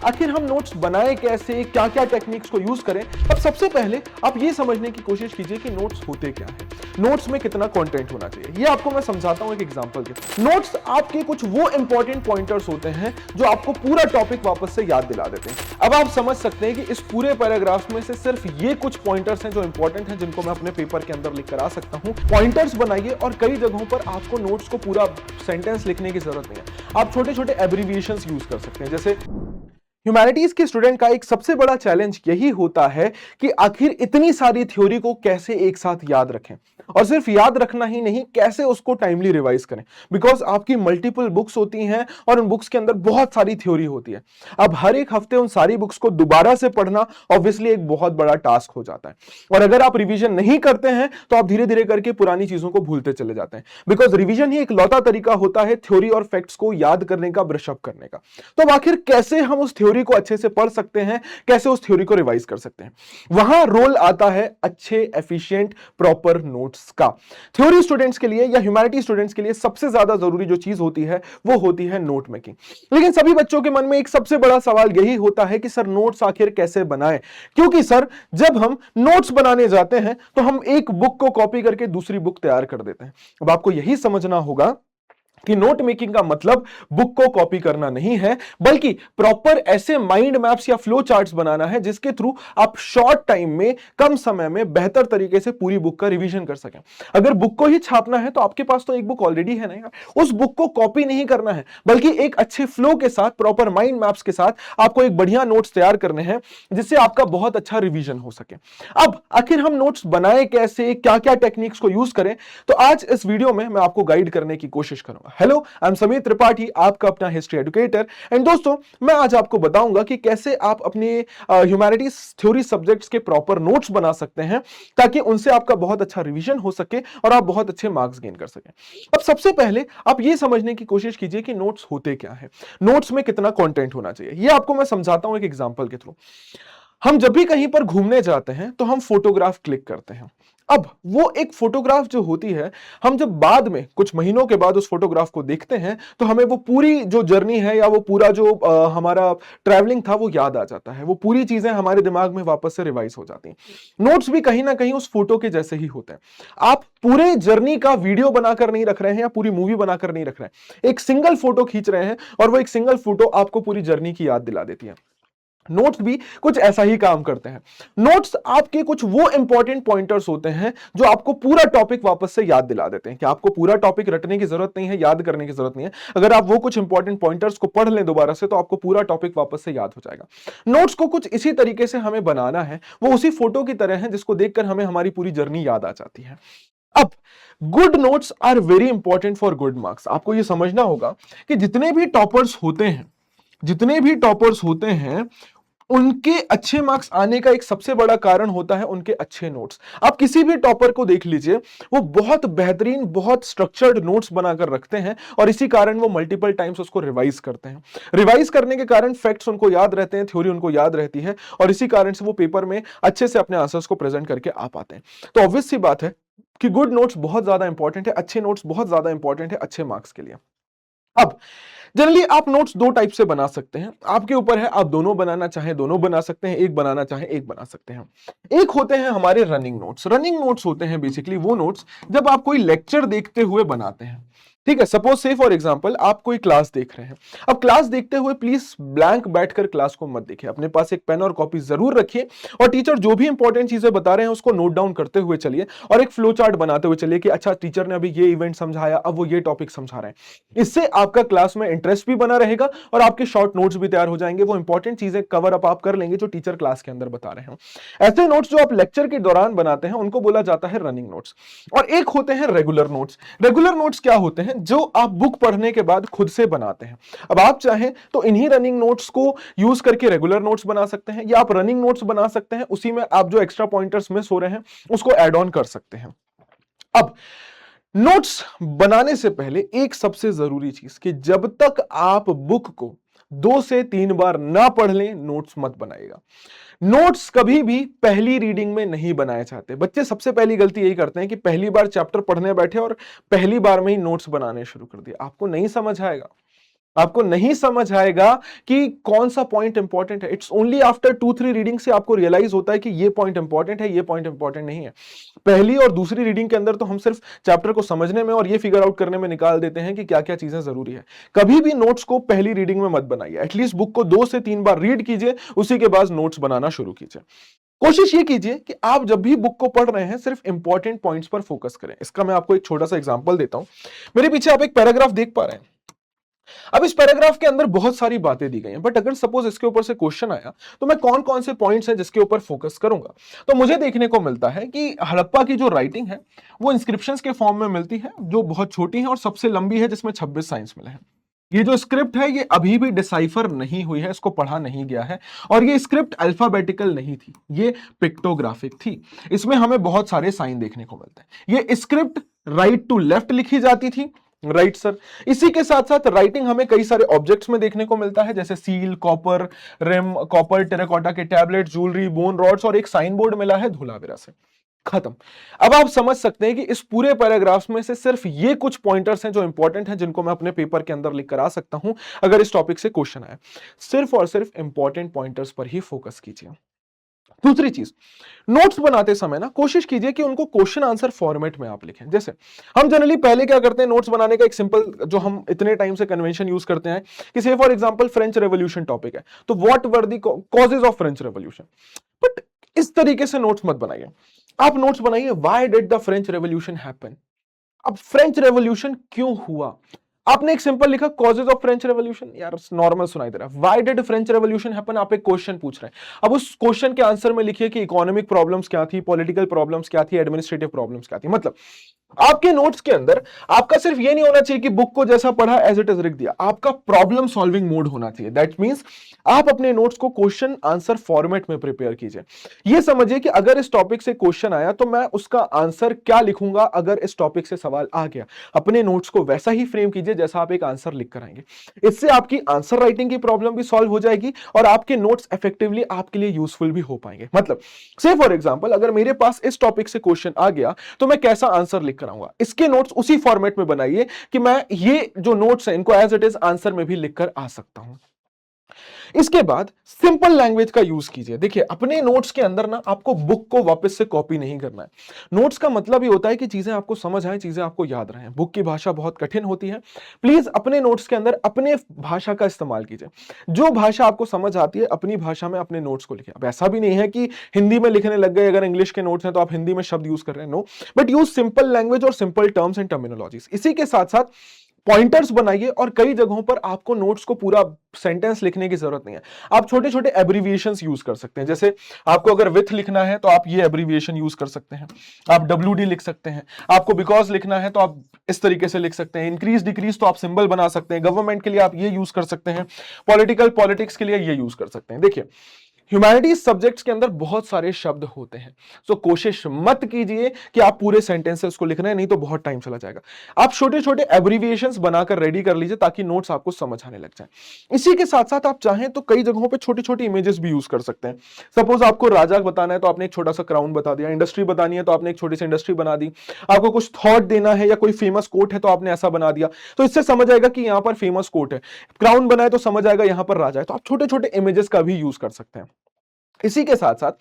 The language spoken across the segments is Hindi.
आखिर हम नोट्स बनाए कैसे, क्या क्या टेक्निक्स को यूज करें। अब सबसे पहले आप ये समझने की कोशिश कीजिए कि नोट्स होते क्या है, नोट्स में कितना कंटेंट होना चाहिए। ये आपको मैं समझाता हूं एक एग्जांपल के। नोट्स आपके कुछ वो इंपॉर्टेंट पॉइंटर्स होते हैं जो आपको पूरा टॉपिक वापस से याद दिला देते हैं। अब आप समझ सकते हैं कि इस पूरे पैराग्राफ में से सिर्फ ये कुछ पॉइंटर्स हैं जो इंपॉर्टेंट हैं, जिनको मैं अपने पेपर के अंदर लिख कर आ सकता हूं। पॉइंटर्स बनाइए और कई जगहों पर आपको नोट्स को पूरा सेंटेंस लिखने की जरूरत नहीं है, आप छोटे छोटे एब्रिविएशंस यूज कर सकते हैं। जैसे ह्यूमैनिटीज के स्टूडेंट का एक सबसे बड़ा चैलेंज यही होता है कि आखिर इतनी सारी थ्योरी को कैसे एक साथ याद रखें, और सिर्फ याद रखना ही नहीं, कैसे उसको टाइमली रिवाइज करें। बिकॉज आपकी मल्टीपल बुक्स होती हैं और उन बुक्स के अंदर बहुत सारी थ्योरी होती है। अब हर एक हफ्ते उन सारी बुक्स को दोबारा से पढ़ना ऑब्वियसली एक बहुत बड़ा टास्क हो जाता है, और अगर आप रिवीजन नहीं करते हैं तो आप धीरे धीरे करके पुरानी चीजों को भूलते चले जाते हैं। बिकॉज रिवीजन ही एक लौता तरीका होता है थ्योरी और फैक्ट्स को याद करने का, ब्रश अप करने का। तो अब आखिर कैसे हम उस थ्योरी को अच्छे से पढ़ सकते हैं, कैसे उस थ्योरी को रिवाइज कर सकते हैं, वहां रोल आता है अच्छे एफिशिएंट प्रॉपर नोट्स का। थ्योरी स्टूडेंट्स के लिए या ह्यूमैनिटी स्टूडेंट्स के लिए सबसे ज्यादा जरूरी जो चीज होती है वो होती है नोट मेकिंग। लेकिन सभी बच्चों के मन में एक सबसे बड़ा सवाल यही होता है कि सर नोट्स आखिर कैसे बनाएं, क्योंकि सर जब हम नोट्स बनाने जाते हैं तो हम एक बुक को कॉपी करके दूसरी बुक तैयार कर देते हैं। अब आपको यही समझना होगा कि नोट मेकिंग का मतलब बुक को कॉपी करना नहीं है, बल्कि प्रॉपर ऐसे माइंड मैप्स या फ्लो चार्ट्स बनाना है जिसके थ्रू आप शॉर्ट टाइम में, कम समय में बेहतर तरीके से पूरी बुक का रिवीजन कर सकें। अगर बुक को ही छापना है तो आपके पास तो एक बुक ऑलरेडी है ना यार, उस बुक को कॉपी नहीं करना है, बल्कि एक अच्छे फ्लो के साथ, प्रॉपर माइंड मैप्स के साथ आपको एक बढ़िया नोट्स तैयार करने हैं जिससे आपका बहुत अच्छा रिवीजन हो सके। अब आखिर हम नोट्स बनाए कैसे, क्या क्या टेक्निक्स को यूज करें, तो आज इस वीडियो में मैं आपको गाइड करने की कोशिश करूंगा। Hello, I am Sameer Tripathi, आपका अपना हिस्ट्री एजुकेटर। एंड दोस्तों, मैं आज आपको बताऊंगा कि कैसे आप अपने ह्यूमैनिटीज थ्योरी सब्जेक्ट्स के प्रॉपर नोट्स बना सकते हैं, ताकि उनसे आपका बहुत अच्छा रिवीजन हो सके और आप बहुत अच्छे मार्क्स गेन कर सकें। अब सबसे पहले आप ये समझने की कोशिश कीजिए कि नोट्स होते क्या है, नोट्स में कितना कंटेंट होना चाहिए। ये आपको मैं समझाता हूं एक एग्जांपल के थ्रू। हम जब भी कहीं पर घूमने जाते हैं तो हम फोटोग्राफ क्लिक करते हैं। अब वो एक फोटोग्राफ जो होती है, हम जब बाद में कुछ महीनों के बाद उस फोटोग्राफ को देखते हैं तो हमें वो पूरी जो जर्नी है या वो पूरा जो हमारा ट्रैवलिंग था वो याद आ जाता है, वो पूरी चीजें हमारे दिमाग में वापस से रिवाइज हो जाती हैं। नोट्स भी कहीं ना कहीं उस फोटो के जैसे ही होते हैं। आप पूरे जर्नी का वीडियो बनाकर नहीं रख रहे हैं या पूरी मूवी बनाकर नहीं रख रहे हैं, एक सिंगल फोटो खींच रहे हैं और वो एक सिंगल फोटो आपको पूरी जर्नी की याद दिला देती है। नोट्स भी कुछ ऐसा ही काम करते हैं। नोट्स आपके कुछ वो इंपॉर्टेंट पॉइंटर्स होते हैं जो आपको पूरा टॉपिक वापस से याद दिला देते हैं, कि आपको पूरा टॉपिक रटने की जरूरत नहीं है, याद करने की जरूरत नहीं है। अगर आप वो कुछ इंपॉर्टेंट पॉइंटर्स को पढ़ लें दोबारा से तो आपको पूरा टॉपिक वापस से याद हो जाएगा। नोट्स को कुछ इसी तरीके से हमें बनाना है, वो उसी फोटो की तरह है जिसको देखकर हमें हमारी पूरी जर्नी याद आ जाती है। अब good notes are very important for good marks. आपको यह समझना होगा कि जितने भी टॉपर्स होते हैं उनके अच्छे मार्क्स आने का एक सबसे बड़ा कारण होता है उनके अच्छे नोट्स। आप किसी भी टॉपर को देख लीजिए, वो बहुत बेहतरीन, बहुत स्ट्रक्चर्ड नोट्स बनाकर रखते हैं और इसी कारण वो मल्टीपल टाइम्स उसको रिवाइज करते हैं। रिवाइज करने के कारण फैक्ट्स उनको याद रहते हैं, थ्योरी उनको याद रहती है, और इसी कारण से वो पेपर में अच्छे से अपने आंसर्स को प्रेजेंट करके आ पाते हैं। तो ऑब्वियस सी बात है कि गुड नोट्स बहुत ज्यादा इंपॉर्टेंट है, अच्छे नोट्स बहुत ज्यादा इंपॉर्टेंट है अच्छे मार्क्स के लिए। अब जनरली आप नोट्स दो टाइप से बना सकते हैं, आपके ऊपर है, आप दोनों बनाना चाहें दोनों बना सकते हैं, एक बनाना चाहें एक बना सकते हैं। एक होते हैं हमारे रनिंग नोट्स। रनिंग नोट्स होते हैं बेसिकली वो नोट्स जब आप कोई लेक्चर देखते हुए बनाते हैं। ठीक है, सपोज से फॉर एग्जांपल आप कोई क्लास देख रहे हैं। अब क्लास देखते हुए प्लीज ब्लैंक बैठकर क्लास को मत देखिए, अपने पास एक पेन और कॉपी जरूर रखिए और टीचर जो भी इंपॉर्टेंट चीजें बता रहे हैं उसको नोट डाउन करते हुए चलिए और एक फ्लो चार्ट बनाते हुए चलिए कि अच्छा टीचर ने अभी ये इवेंट समझाया, अब वो ये टॉपिक समझा रहे हैं। इससे आपका क्लास में इंटरेस्ट भी बना रहेगा और आपके शॉर्ट नोट्स भी तैयार हो जाएंगे, वो इंपॉर्टेंट चीजें कवर अप आप कर लेंगे जो टीचर क्लास के अंदर बता रहे हैं। ऐसे नोट्स जो आप लेक्चर के दौरान बनाते हैं उनको बोला जाता है रनिंग नोट्स। और एक होते हैं रेगुलर नोट्स। रेगुलर नोट्स क्या होते हैं? जो आप बुक पढ़ने के बाद खुद से बनाते हैं। अब आप चाहें तो इन्हीं रनिंग नोट्स को यूज करके रेगुलर नोट्स बना सकते हैं, या आप रनिंग नोट्स बना सकते हैं, उसी में आप जो एक्स्ट्रा पॉइंटर्स मिस हो रहे हैं उसको ऐड ऑन कर सकते हैं। अब नोट्स बनाने से पहले एक सबसे जरूरी चीज, कि जब तक आप बुक को 2 से 3 बार ना पढ़ लें नोट्स मत बनाइएगा। नोट्स कभी भी पहली रीडिंग में नहीं बनाए जाते। बच्चे सबसे पहली गलती यही करते हैं कि पहली बार चैप्टर पढ़ने बैठे और पहली बार में ही नोट्स बनाने शुरू कर दिए। आपको नहीं समझ आएगा, आपको नहीं समझ आएगा कि कौन सा पॉइंट इंपॉर्टेंट है। इट्स ओनली आफ्टर 2-3 रीडिंग से आपको रियलाइज होता है कि ये पॉइंट इंपॉर्टेंट है, ये पॉइंट इंपॉर्टेंट नहीं है। पहली और दूसरी रीडिंग के अंदर तो हम सिर्फ चैप्टर को समझने में और ये फिगर आउट करने में निकाल देते हैं कि क्या क्या चीजें जरूरी है। कभी भी नोट्स को पहली रीडिंग में मत बनाइए, एटलीस्ट बुक को 2 से 3 बार रीड कीजिए, उसी के बाद नोट्स बनाना शुरू कीजिए। कोशिश ये कीजिए कि आप जब भी बुक को पढ़ रहे हैं सिर्फ इंपॉर्टेंट पॉइंट्स पर फोकस करें। इसका मैं आपको एक छोटा सा एग्जांपल देता हूं। मेरे पीछे आप एक पैराग्राफ देख पा रहे हैं। अब इस पैराग्राफ के अंदर बहुत सारी बातें दी गई हैं, बट अगर सपोज इसके ऊपर से क्वेश्चन आया तो मैं कौन कौन से पॉइंट्स हैं जिसके ऊपर फोकस करूंगा। तो मुझे देखने को मिलता है कि हड़प्पा की जो राइटिंग है वो इंस्क्रिप्शंस के फॉर्म में मिलती है, जो बहुत छोटी है और सबसे लंबी है, जिसमें 26 साइंस मिले हैं। ये जो स्क्रिप्ट है ये अभी भी डिसाइफर नहीं हुई है, इसको पढ़ा नहीं गया है, और ये स्क्रिप्ट अल्फाबेटिकल नहीं थी, ये पिक्टोग्राफिक थी। इसमें हमें बहुत सारे साइन देखने को मिलते हैं। ये स्क्रिप्ट राइट टू लेफ्ट लिखी जाती थी, राइट सर। इसी के साथ साथ राइटिंग हमें कई सारे ऑब्जेक्ट्स में देखने को मिलता है, जैसे seal, copper rim, copper terracotta के टैबलेट, ज्वेलरी, बोन रॉड्स, और एक साइन बोर्ड मिला है धुलावीरा से। खत्म। अब आप समझ सकते हैं कि इस पूरे पैराग्राफ में से सिर्फ ये कुछ पॉइंटर्स हैं जो इंपॉर्टेंट हैं, जिनको मैं अपने पेपर के अंदर लिख कर आ सकता हूं अगर इस टॉपिक से क्वेश्चन आए। सिर्फ और सिर्फ इंपॉर्टेंट पॉइंटर्स पर ही फोकस कीजिए। दूसरी चीज, नोट्स बनाते समय ना कोशिश कीजिए कि उनको क्वेश्चन आंसर फॉर्मेट में आप लिखें। जैसे हम जनरली पहले क्या करते हैं, नोट्स बनाने का एक सिंपल जो हम इतने टाइम से कन्वेंशन यूज करते हैं कि से for example French revolution topic है, तो what were the causes of French revolution. But इस तरीके से नोट्स मत बनाइए। आप नोट्स बनाइए why did the French revolution happen. अब फ्रेंच रेवोल्यूशन क्यों हुआ। आपने एक सिंपल लिखा कॉजेज ऑफ फ्रेंच रेवोल्यूशन, यार नॉर्मल सुनाई दे रहा है। Why did French revolution happen, आप एक क्वेश्चन पूछ रहे हैं। अब उस क्वेश्चन के आंसर में लिखिए कि इकोनॉमिक प्रॉब्लम्स क्या थी, पॉलिटिकल प्रॉब्लम्स क्या थी, एडमिनिस्ट्रेटिव प्रॉब्लम्स क्या थी। मतलब आपके नोट्स के अंदर आपका सिर्फ ये नहीं होना चाहिए कि बुक को जैसा पढ़ा एज इट इज लिख दिया, आपका प्रॉब्लम सॉल्विंग मोड होना चाहिए। दैट मींस आप अपने नोट्स को क्वेश्चन आंसर फॉर्मेट में प्रिपेयर कीजिए। ये समझिए कि अगर इस टॉपिक से क्वेश्चन आया तो मैं उसका आंसर क्या लिखूंगा अगर इस टॉपिक से सवाल आ गया। अपने नोट्स को वैसा ही फ्रेम कीजिए जैसा आप एक आंसर लिख कर आएंगे। इससे आपकी आंसर राइटिंग की प्रॉब्लम भी सॉल्व हो जाएगी और आपके नोट्स इफेक्टिवली आपके लिए यूजफुल भी हो पाएंगे। मतलब से फॉर एग्जांपल अगर मेरे पास इस टॉपिक से क्वेश्चन आ गया तो मैं कैसा आंसर लिख कर आऊंगा। इसके नोट्स उसी फॉर्मेट में बनाइए कि मैं ये जो नोट्स हैं इनको एज इट इज आंसर में भी लिखकर आ सकता हूं। इसके बाद सिंपल लैंग्वेज का यूज कीजिए। देखिए अपने नोट्स के अंदर ना आपको बुक को वापस से कॉपी नहीं करना है। नोट्स का मतलब ही होता है कि चीजें आपको समझ आए, चीजें आपको याद रहें। बुक की भाषा बहुत कठिन होती है। प्लीज अपने नोट्स के अंदर अपने भाषा का इस्तेमाल कीजिए। जो भाषा आपको समझ आती है अपनी भाषा में अपने नोट्स को लिखिए। अब ऐसा भी नहीं है कि हिंदी में लिखने लग गए, अगर इंग्लिश के नोट्स हैं तो आप हिंदी में शब्द यूज कर रहे हैं, no, but use simple language और सिंपल टर्म्स एंड टर्मिनोलॉजीज। इसी के साथ साथ पॉइंटर्स बनाइए और कई जगहों पर आपको नोट्स को पूरा सेंटेंस लिखने की जरूरत नहीं है। आप छोटे छोटे एब्रीविएशंस यूज कर सकते हैं। जैसे आपको अगर विथ लिखना है तो आप ये एब्रीविएशन यूज कर सकते हैं, आप WD लिख सकते हैं। आपको बिकॉज लिखना है तो आप इस तरीके से लिख सकते हैं। इंक्रीज डिक्रीज तो आप सिंबल बना सकते हैं। गवर्नमेंट के लिए आप ये यूज कर सकते हैं। पॉलिटिक्स के लिए ये यूज कर सकते हैं। देखिए ह्यूमैनिटीज सब्जेक्ट्स के अंदर बहुत सारे शब्द होते हैं, तो कोशिश मत कीजिए कि आप पूरे सेंटेंसेस को लिख रहे हैं, नहीं तो बहुत टाइम चला जाएगा। आप छोटे छोटे एब्रीविएशंस बनाकर रेडी कर लीजिए ताकि नोट्स आपको समझ आने लग जाए। इसी के साथ साथ आप चाहें तो कई जगहों पे छोटी छोटी इमेजेस भी यूज कर सकते हैं। सपोज आपको राजा बताना है तो आपने एक छोटा सा क्राउन बता दिया, इंडस्ट्री बतानी है तो आपने एक छोटी सी इंडस्ट्री बना दी, आपको कुछ थॉट देना है या कोई फेमस कोट है तो आपने ऐसा बना दिया, तो इससे समझ आएगा कि यहां पर फेमस कोट है। क्राउन बनाए तो समझ आएगा यहां पर राजा है। तो आप छोटे छोटे इमेजेस का भी यूज कर सकते हैं। इसी के साथ साथ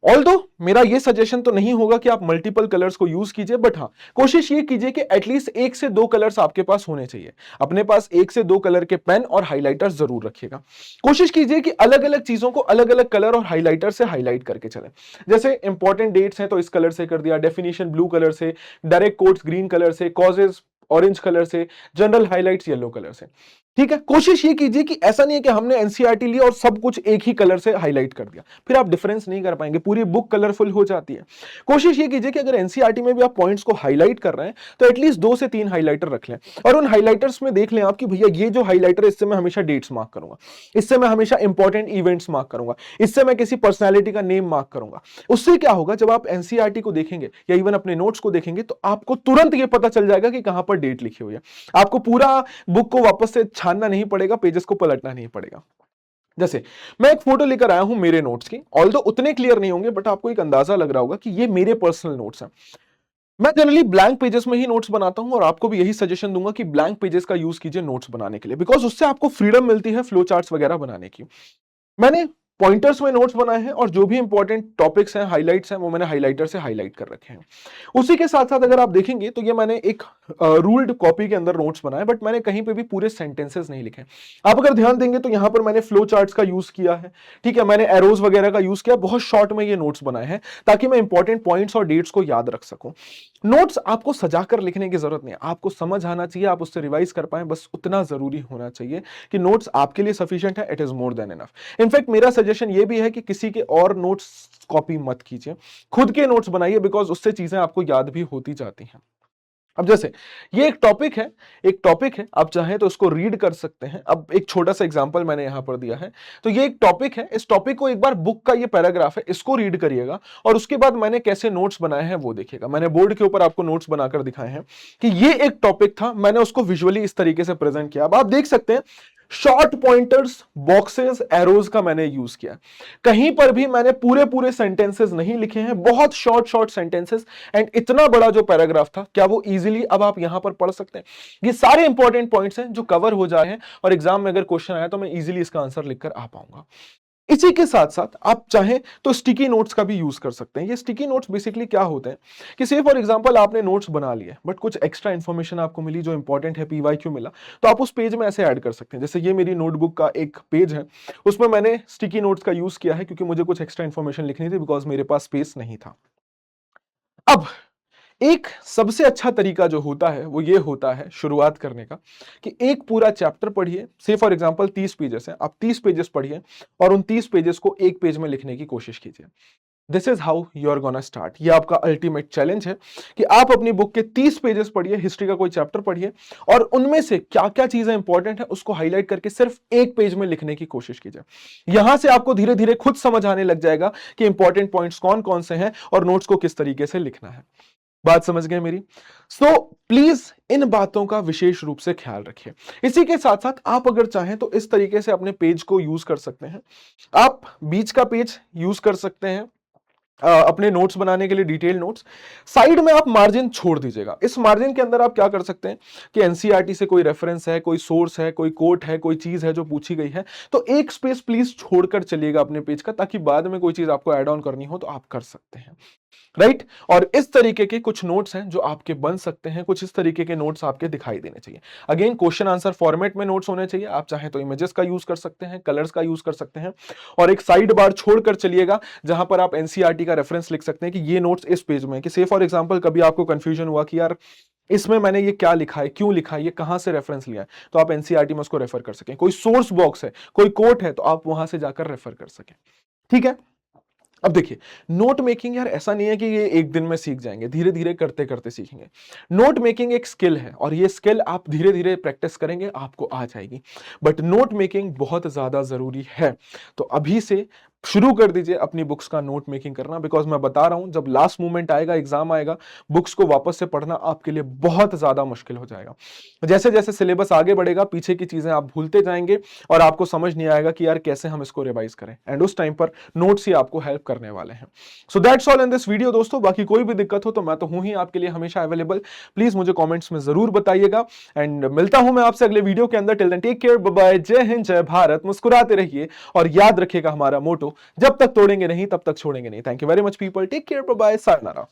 ऑल्दो मेरा ये सजेशन तो नहीं होगा कि आप मल्टीपल कलर्स को यूज कीजिए, बट हाँ कोशिश ये कीजिए कि एटलीस्ट 1 से 2 कलर्स आपके पास होने चाहिए। अपने पास 1 से 2 कलर के पेन और हाइलाइटर्स जरूर रखिएगा। कोशिश कीजिए कि अलग अलग चीजों को अलग अलग कलर और हाइलाइटर से हाईलाइट करके चलें। जैसे इंपॉर्टेंट डेट्स हैं तो इस कलर से कर दिया, डेफिनेशन ब्लू कलर से, डायरेक्ट कोट्स ग्रीन कलर से, कॉजेज ऑरेंज कलर से, जनरल हाइलाइट्स येलो कलर से। ठीक है, कोशिश ये कीजिए कि ऐसा नहीं है कि हमने एनसीईआरटी ली और सब कुछ एक ही कलर से हाईलाइट कर दिया, फिर आप डिफरेंस नहीं कर पाएंगे, पूरी बुक कलरफुल हो जाती है। कोशिश ये कीजिए कि अगर एनसीईआरटी में भी आप पॉइंट्स को हाईलाइट कर रहे हैं तो एटलीस्ट 2 से 3 हाइलाइटर रख लें और उन हाइलाइटर्स में देख लें आप कि भैया ये जो हाइलाइटर है इससे मैं हमेशा डेट्स मार्क करूंगा, इससे मैं हमेशा इंपॉर्टेंट इवेंट्स मार्क करूंगा, इससे मैं किसी पर्सनैलिटी का नेम मार्क करूंगा। उससे क्या होगा, जब आप एनसीईआरटी को देखेंगे या इवन अपने नोट्स को देखेंगे तो आपको तुरंत ये पता चल जाएगा कि कहां पर डेट लिखी हुई है। आपको पूरा बुक को वापस से छानना नहीं पड़ेगा, पेजेस को पलटना नहीं पड़ेगा। जैसे मैं एक फोटो लेकर आया हूं मेरे नोट्स की, ऑल्दो उतने क्लियर नहीं होंगे बट आपको एक अंदाजा लग रहा होगा कि ये मेरे पर्सनल नोट्स हैं। मैं जनरली ब्लैंक पेजेस में ही नोट्स बनाता हूं और आपको भी यही सजेशन दूंगा कि ब्लैंक पेजेस का यूज कीजिए नोट्स बनाने के लिए, बिकॉज उससे आपको फ्रीडम मिलती है फ्लो चार्ट्स वगैरह बनाने की। मैंने पॉइंटर्स में नोट्स बनाए हैं और जो भी इंपॉर्टेंट टॉपिक्स हैं, हाइलाइट्स हैं, वो मैंने हाइलाइटर से हाईलाइट कर रखे हैं। उसी के साथ साथ अगर आप देखेंगे तो ये मैंने एक रूल्ड कॉपी के अंदर नोट्स बनाए, बट मैंने कहीं पे भी पूरे सेंटेंसेस नहीं लिखे। आप अगर ध्यान देंगे तो यहां पर मैंने फ्लो चार्ट्स का यूज किया है, ठीक है, मैंने एरोज वगैरह का यूज किया, बहुत शॉर्ट में ये नोट्स बनाए हैं ताकि मैं इंपॉर्टेंट पॉइंट्स और डेट्स को याद रख सकूं। नोट्स आपको सजाकर लिखने की जरूरत नहीं है, आपको समझ आना चाहिए, आप उससे रिवाइज कर पाए, बस उतना जरूरी होना चाहिए कि नोट्स आपके लिए सफिशिएंट है, it is more than enough. In fact मेरा सजेशन ये भी है कि किसी के और नोट्स कॉपी मत कीजिए, खुद के नोट्स बनाइए, बिकॉज उससे चीजें आपको याद भी होती जाती हैं। अब जैसे ये एक टॉपिक है, आप चाहें तो इसको रीड कर सकते हैं। अब एक छोटा सा एग्जांपल मैंने यहां पर दिया है, तो ये एक टॉपिक है, इस टॉपिक को एक बार बुक का ये पैराग्राफ है, इसको रीड करिएगा और उसके बाद मैंने कैसे नोट्स बनाए हैं वो देखिएगा। मैंने बोर्ड के ऊपर आपको नोट्स बनाकर दिखाए हैं कि ये एक टॉपिक था, मैंने उसको विजुअली इस तरीके से प्रेजेंट किया। अब आप देख सकते हैं शॉर्ट पॉइंटर्स, बॉक्सेस, एरोज का मैंने यूज किया। कहीं पर भी मैंने पूरे पूरे सेंटेंसेस नहीं लिखे हैं, बहुत शॉर्ट शॉर्ट सेंटेंसेस, एंड इतना बड़ा जो पैराग्राफ था, क्या वो इजीली अब आप यहां पर पढ़ सकते हैं। ये सारे इंपॉर्टेंट पॉइंट्स हैं जो कवर हो जाए हैं और एग्जाम में अगर क्वेश्चन आया तो मैं इजीली इसका आंसर लिखकर आ पाऊंगा। इसी के साथ साथ आप चाहें तो स्टिकी नोट्स का भी यूज कर सकते हैं। ये स्टिकी नोट्स बेसिकली क्या होते हैं कि से फॉर एग्जांपल आपने नोट्स बना लिए, बट कुछ एक्स्ट्रा इन्फॉर्मेशन आपको मिली जो इंपॉर्टेंट है, पीवाईक्यू मिला, तो आप उस पेज में ऐसे ऐड कर सकते हैं। जैसे ये मेरी नोटबुक का एक पेज है, उसमें मैंने स्टिकी नोट्स का यूज किया है क्योंकि मुझे कुछ एक्स्ट्रा इन्फॉर्मेशन लिखनी थी, बिकॉज मेरे पास स्पेस नहीं था। अब एक सबसे अच्छा तरीका जो होता है वो ये होता है शुरुआत करने का कि एक पूरा चैप्टर पढ़िए, से फॉर एग्जांपल 30 पेजेस हैं, आप 30 पेजेस पढ़िए और उन 30 पेजेस को एक पेज में लिखने की कोशिश कीजिए। This is how you are gonna start. ये आपका अल्टीमेट चैलेंज है कि आप अपनी बुक के 30 पेजेस पढ़िए, हिस्ट्री का कोई चैप्टर पढ़िए और उनमें से क्या क्या चीजें इंपॉर्टेंट है उसको हाईलाइट करके सिर्फ एक पेज में लिखने की कोशिश कीजिए। यहां से आपको धीरे धीरे खुद समझ आने लग जाएगा कि इंपॉर्टेंट पॉइंट्स कौन कौन से हैं और नोट्स को किस तरीके से लिखना है। बात समझ गए मेरी? सो प्लीज इन बातों का विशेष रूप से ख्याल रखिए। इसी के साथ साथ आप अगर चाहें तो इस तरीके से अपने पेज को यूज कर सकते हैं। आप बीच का पेज यूज कर सकते हैं अपने नोट्स बनाने के लिए, डिटेल नोट्स। साइड में आप मार्जिन छोड़ दीजिएगा। इस मार्जिन के अंदर आप क्या कर सकते हैं कि एनसीईआरटी से कोई रेफरेंस है, कोई सोर्स है, कोई कोट है, कोई चीज है जो पूछी गई है, तो एक स्पेस प्लीज छोड़कर चलिएगा अपने पेज का, ताकि बाद में कोई चीज आपको ऐड ऑन करनी हो तो आप कर सकते हैं। राइट? और इस तरीके के कुछ नोट्स हैं जो आपके बन सकते हैं, कुछ इस तरीके के नोट्स आपके दिखाई देने चाहिए। अगेन क्वेश्चन आंसर फॉर्मेट में नोट्स होने चाहिए। आप चाहें तो इमेजेस का यूज कर सकते हैं, कलर्स का यूज कर सकते हैं और एक साइड बार छोड़कर चलिएगा जहां पर आप एनसीईआरटी का रेफरेंस लिख सकते हैं कि ये नोट्स इस पेज में है। कि से फॉर एग्जांपल कभी आपको कंफ्यूजन हुआ कि यार इसमें मैंने ये क्या लिखा है, क्यों लिखा है, ये कहां से रेफरेंस लिया है, तो आप एनसीईआरटी में उसको रेफर कर सकें। कोई सोर्स बॉक्स है, कोई कोट है, तो आप वहां से जाकर रेफर कर सकें। ठीक है? अब देखिए, नोट मेकिंग यार ऐसा नहीं है कि ये एक दिन में सीख जाएंगे, धीरे धीरे करते करते सीखेंगे। नोट मेकिंग एक स्किल है और ये स्किल आप धीरे धीरे प्रैक्टिस करेंगे आपको आ जाएगी, बट नोट मेकिंग बहुत ज्यादा जरूरी है। तो अभी से शुरू कर दीजिए अपनी बुक्स का नोट मेकिंग करना, बिकॉज मैं बता रहा हूं जब लास्ट मोमेंट आएगा, एग्जाम आएगा, बुक्स को वापस से पढ़ना आपके लिए बहुत ज्यादा मुश्किल हो जाएगा। जैसे जैसे सिलेबस आगे बढ़ेगा, पीछे की चीजें आप भूलते जाएंगे और आपको समझ नहीं आएगा कि यार कैसे हम इसको रिवाइज करें, एंड उस टाइम पर नोट्स ही आपको हेल्प करने वाले हैं। So that's all in this video दोस्तों। बाकी कोई भी दिक्कत हो तो मैं तो हूं ही आपके लिए हमेशा अवेलेबल। प्लीज मुझे कॉमेंट्स में जरूर बताइएगा एंड मिलता हूं मैं आपसे अगले वीडियो के अंदर। Till then take care, bye bye, जय हिंद, जय भारत, मुस्कुराते रहिए और याद रखिएगा हमारा मोटो, जब तक तोड़ेंगे नहीं तब तक छोड़ेंगे नहीं। Thank you very much people, take care, bye bye, sayonara.